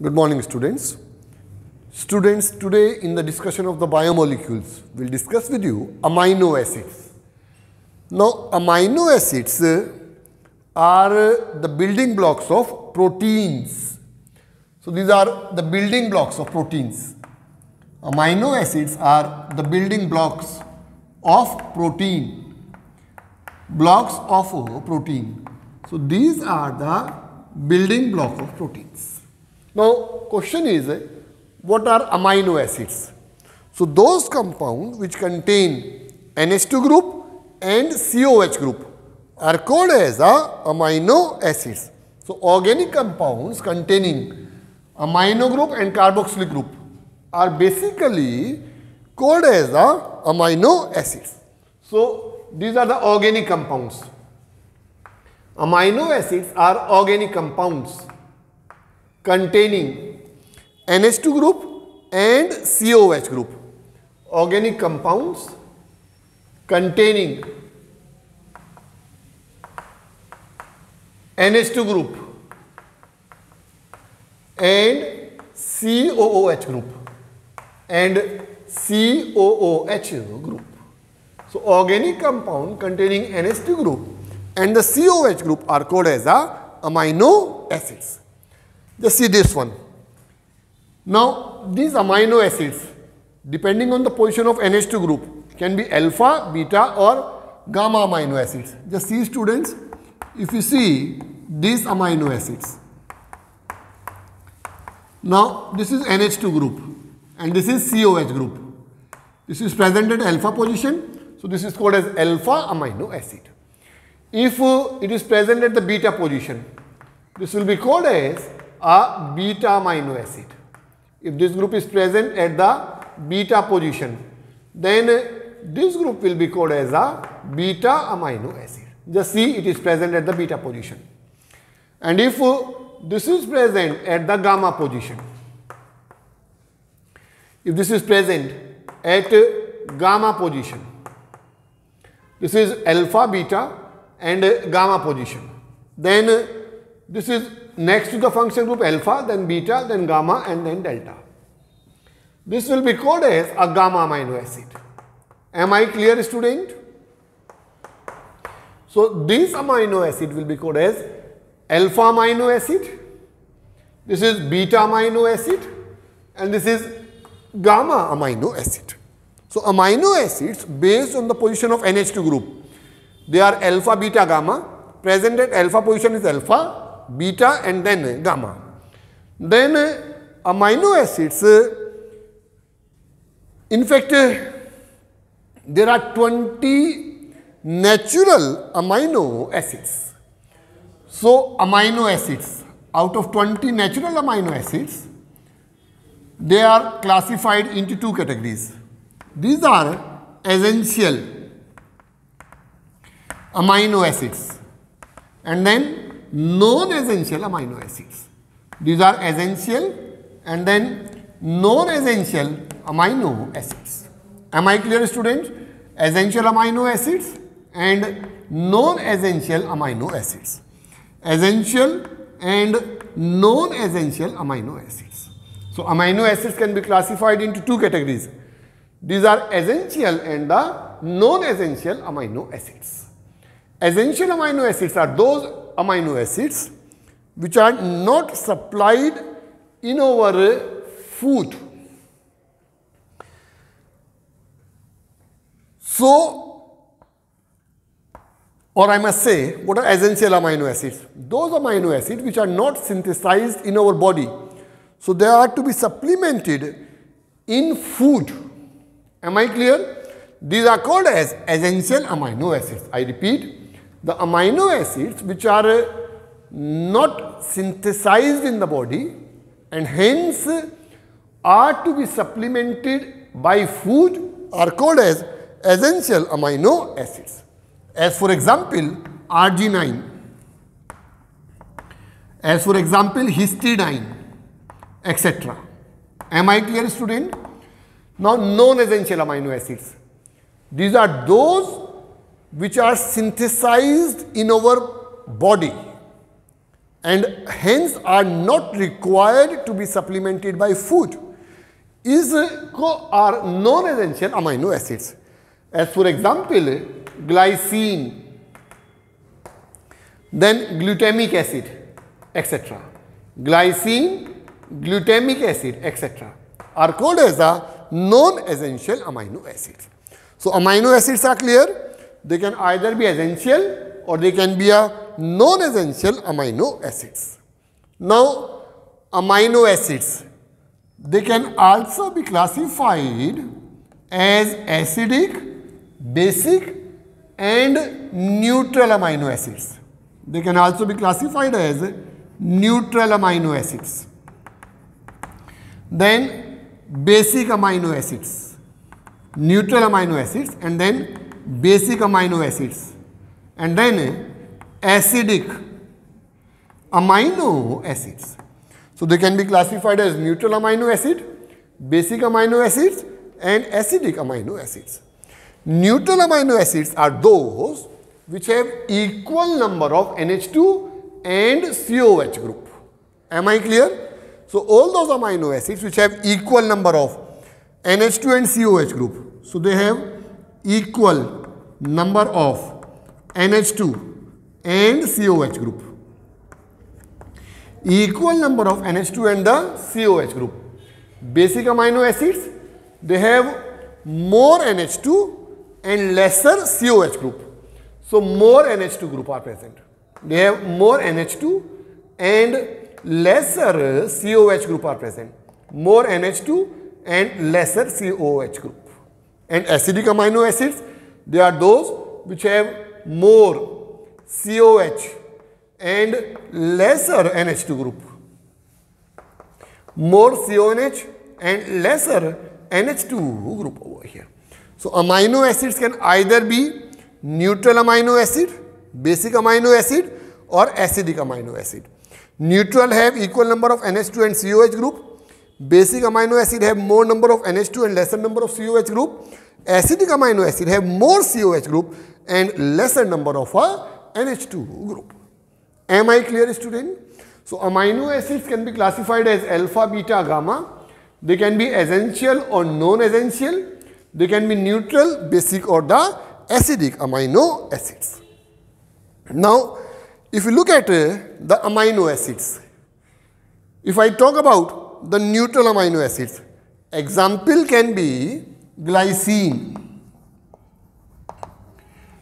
Good morning, students. Students, today in the discussion of the biomolecules, we'll discuss with you amino acids. Now, amino acids are the building blocks of proteins. So, these are the building blocks of proteins. Amino acids are the building blocks of protein. Blocks of protein. So, these are the building blocks of proteins. Now, question is, what are amino acids? So, those compounds which contain NH2 group and COH group are called as amino acids. So, organic compounds containing amino group and carboxylic group are basically called as amino acids. So, these are the organic compounds. Amino acids are organic compounds containing NH2 group and COH group. Organic compounds containing NH2 group and COOH group group. So, organic compound containing NH2 group and the COH group are called as amino acids. Just see this one. Now, these amino acids, depending on the position of NH2 group, can be alpha, beta or gamma amino acids. Just see, students, if you see these amino acids. Now, this is NH2 group and this is COH group. This is present at alpha position. So, this is called as alpha amino acid. If it is present at the beta position, this will be called as a beta amino acid. If this group is present at the beta position, then this group will be called as a beta amino acid. Just see, it is present at the beta position. And if this is present at the gamma position, if this is present at gamma position, this is alpha, beta and gamma position, then this is next to the function group alpha, then beta, then gamma and then delta. This will be called as a gamma amino acid. Am I clear, student? So, this amino acid will be called as alpha amino acid. This is beta amino acid and this is gamma amino acid. So, amino acids based on the position of NH2 group, they are alpha, beta, gamma. Present at alpha position is alpha, beta and then gamma. Then amino acids, in fact, there are 20 natural amino acids. So, amino acids, out of 20 natural amino acids, they are classified into two categories. These are essential amino acids and then non-essential amino acids. These are essential and then non-essential amino acids. Am I clear, students? Essential amino acids and non-essential amino acids. Essential and non-essential amino acids. So, amino acids can be classified into two categories. These are essential and the non-essential amino acids. Essential amino acids are those amino acids which are not supplied in our food. So, or I must say, what are essential amino acids? Those amino acids which are not synthesized in our body. So, they are to be supplemented in food. Am I clear? These are called as essential amino acids. I repeat, the amino acids which are not synthesized in the body and hence are to be supplemented by food are called as essential amino acids. As for example, arginine, as for example, histidine, etc. Am I clear, student? Now, non-essential amino acids. These are those which are synthesized in our body and hence are not required to be supplemented by food are non-essential amino acids. As for example, glycine, then glutamic acid, etc. Glycine, glutamic acid, etc. are called as the non-essential amino acids. So amino acids are clear. They can either be essential or they can be a non-essential amino acids. Now, amino acids, they can also be classified as acidic, basic and neutral amino acids. They can also be classified as neutral amino acids. Then basic amino acids, neutral amino acids, and then basic amino acids, and then acidic amino acids. So they can be classified as neutral amino acid, basic amino acids, and acidic amino acids. Neutral amino acids are those which have equal number of NH2 and COH group. Am I clear? So all those amino acids which have equal number of NH2 and COH group. So they have equal number of NH2 and COH group. Equal number of NH2 and the COH group. Basic amino acids, they have more NH2 and lesser COH group. So more NH2 group are present. They have more NH2 and lesser COH group are present. More NH2 and lesser COH group. And acidic amino acids, they are those which have more COH and lesser NH2 group. More CONH and lesser NH2 group over here. So amino acids can either be neutral amino acid, basic amino acid or acidic amino acid. Neutral have equal number of NH2 and COH group. Basic amino acid have more number of NH2 and lesser number of COH group. Acidic amino acid have more COH group and lesser number of NH2 group. Am I clear, student? So amino acids can be classified as alpha, beta, gamma. They can be essential or non-essential. They can be neutral, basic or the acidic amino acids. Now, if you look at the amino acids, if I talk about the neutral amino acids, example can be glycine.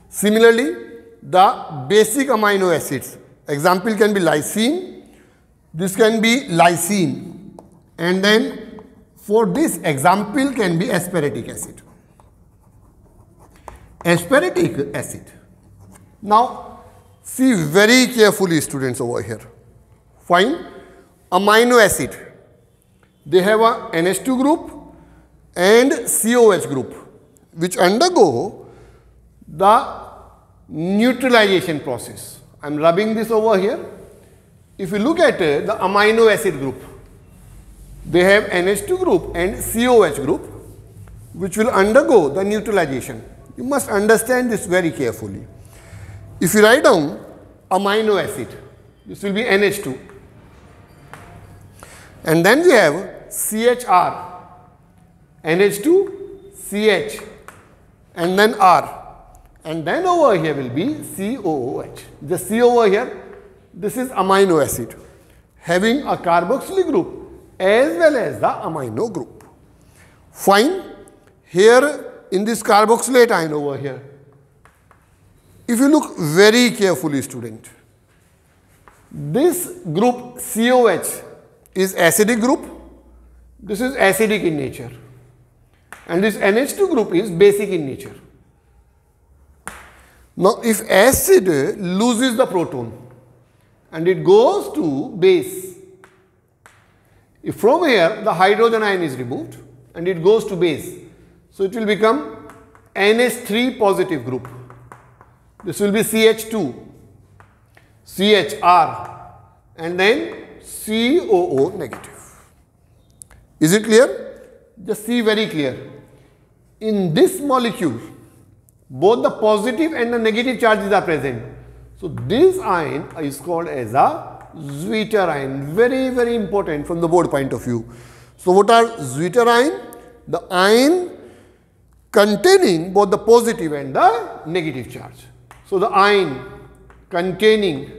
Similarly, the basic amino acids, example can be lysine, this can be lysine, and then for this example can be aspartic acid. Aspartic acid. Now, see very carefully, students, over here. Fine. Amino acid, they have a NH2 group and COH group which undergo the neutralization process. I am rubbing this over here. If you look at the amino acid group, they have NH2 group and COH group which will undergo the neutralization. You must understand this very carefully. If you write down amino acid, this will be NH2. And then we have CHR, NH2, CH, and then R. And then over here will be COOH. The C over here, this is amino acid having a carboxylic group as well as the amino group. Fine. Here in this carboxylate ion over here, if you look very carefully, student, this group COH is acidic group. This is acidic in nature. And this NH2 group is basic in nature. Now, if acid loses the proton and it goes to base, if from here the hydrogen ion is removed and it goes to base, so it will become NH3 positive group. This will be CH2, CHR, and then COO negative. Is it clear? Just see very clear. In this molecule, both the positive and the negative charges are present. So this ion is called as a zwitterion. Very, very important from the board point of view. So what are zwitterion? The ion containing both the positive and the negative charge. So the ion containing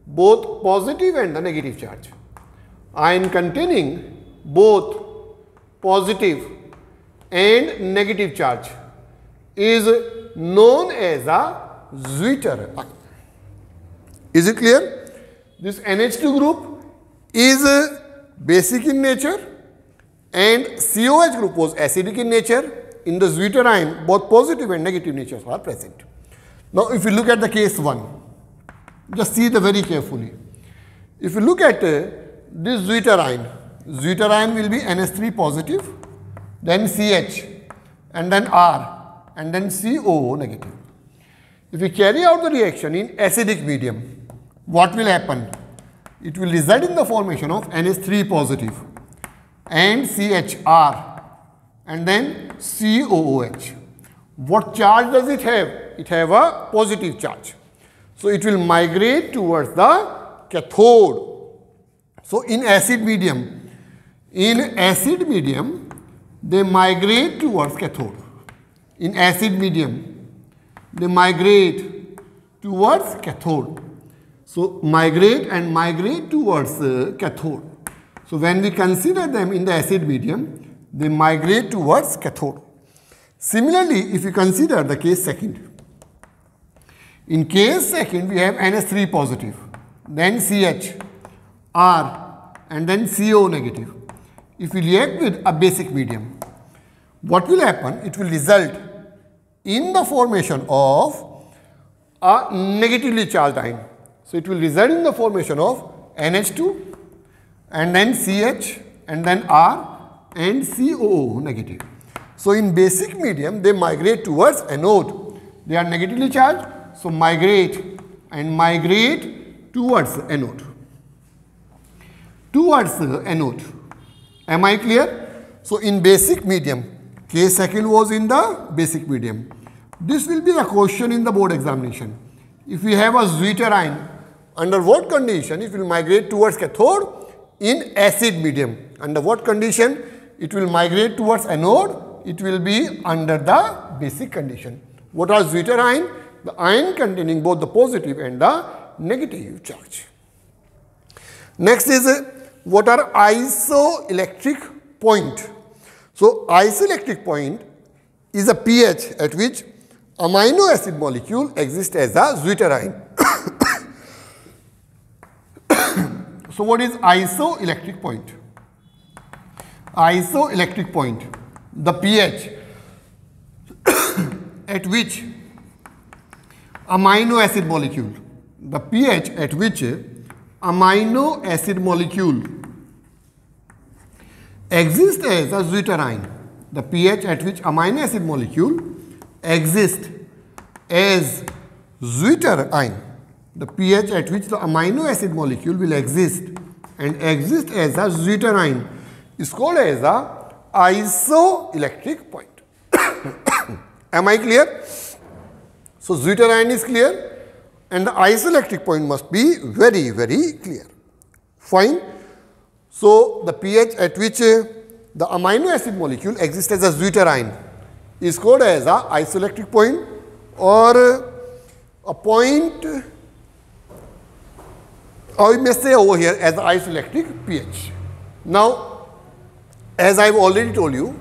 both positive and the negative charge. Ion containing both positive and negative charge is known as a zwitterion. Is it clear? This NH2 group is basic in nature and COH group was acidic in nature. In the zwitterion, both positive and negative natures are present. Now, if you look at the case 1, just see the very carefully. If you look at this zwitterion, zwitterion will be NH3 positive, then CH, and then R, and then COO negative. If we carry out the reaction in acidic medium, what will happen? It will result in the formation of NH3 positive and CHR and then COOH. What charge does it have? It have a positive charge. So it will migrate towards the cathode. So in acid medium, they migrate towards cathode. In acid medium, they migrate towards cathode. So migrate towards cathode. So when we consider them in the acid medium, they migrate towards cathode. Similarly, if you consider the case second, in case second we have NH3 positive, then CH, R, and then CO negative. If we react with a basic medium, what will happen? It will result in the formation of a negatively charged ion. So it will result in the formation of NH2 and then CH and then R and COO negative. So in basic medium, they migrate towards anode. They are negatively charged, so migrate towards anode. Am I clear? So in basic medium, case second was in the basic medium. This will be the question in the board examination. If we have a zwitterion, under what condition it will migrate towards cathode? In acid medium. Under what condition it will migrate towards anode? It will be under the basic condition. What are zwitterion? The ion containing both the positive and the negative charge. Next is what are isoelectric point? So isoelectric point is a pH at which amino acid molecule exists as a zwitterion. So what is isoelectric point? Isoelectric point, the pH at which amino acid molecule, the pH at which amino acid molecule exists as a zwitterion. The pH at which amino acid molecule exists as zwitterion. The pH at which the amino acid molecule will exist and exist as a zwitterion is called as a isoelectric point. Am I clear? So zwitterion is clear and the isoelectric point must be very, very clear. Fine. So the pH at which the amino acid molecule exists as a zwitterion is called as a isoelectric point or a point, or we may say over here as isoelectric pH. Now, as I have already told you,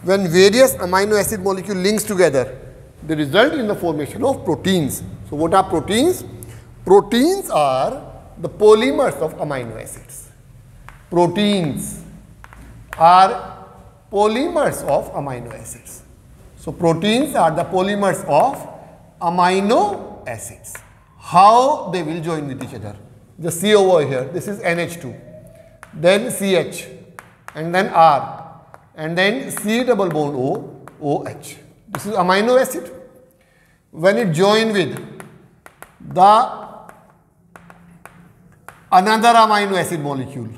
when various amino acid molecule links together, they result in the formation of proteins. So what are proteins? Proteins are the polymers of amino acids. Proteins are polymers of amino acids. So proteins are the polymers of amino acids. How they will join with each other? Just see over here, this is NH2, then CH, and then R, and then C double bond O, OH. This is amino acid. When it join with the another amino acid molecule,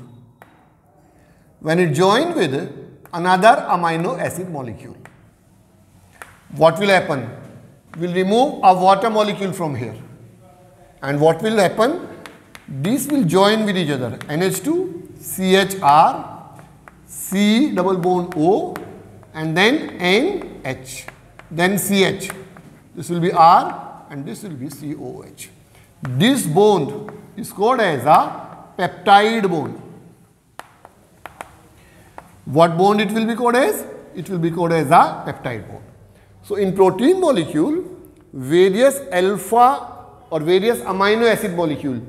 when it join with another amino acid molecule, what will happen? We'll remove a water molecule from here. And what will happen? These will join with each other. NH2, CHR, C double bond O, and then NH, then CH. This will be R and this will be COH. This bond is called as a peptide bond. What bond it will be called as? It will be called as a peptide bond. So in protein molecule, various alpha or various amino acid molecule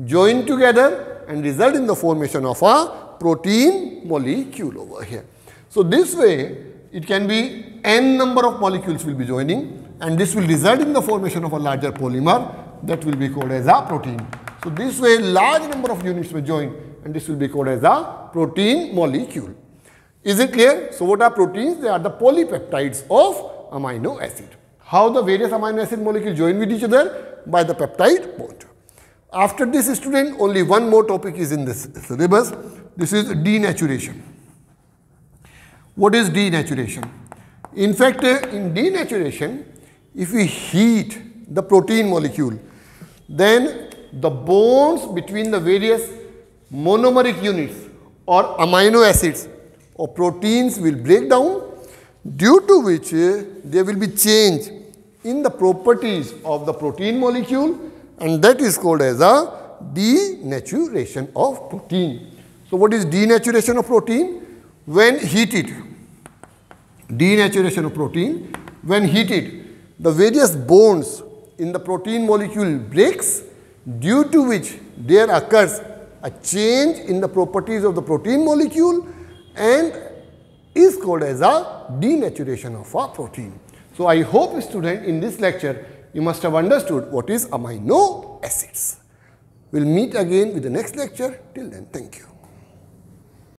join together and result in the formation of a protein molecule over here. So this way it can be n number of molecules will be joining, and this will result in the formation of a larger polymer that will be called as a protein. So this way large number of units will join and this will be called as a protein molecule. Is it clear? So what are proteins? They are the polypeptides of amino acid. How the various amino acid molecules join with each other? By the peptide bond. After this, student, only one more topic is in this syllabus. This is denaturation. What is denaturation? In fact, in denaturation, if we heat the protein molecule, then the bonds between the various monomeric units or amino acids or proteins will break down, due to which there will be change in the properties of the protein molecule, and that is called as a denaturation of protein. So what is denaturation of protein? When heated, denaturation of protein, when heated, the various bonds in the protein molecule breaks, due to which there occurs a change in the properties of the protein molecule and is called as a denaturation of a protein. So I hope, student, in this lecture you must have understood what is amino acids. We'll meet again with the next lecture. Till then, thank you.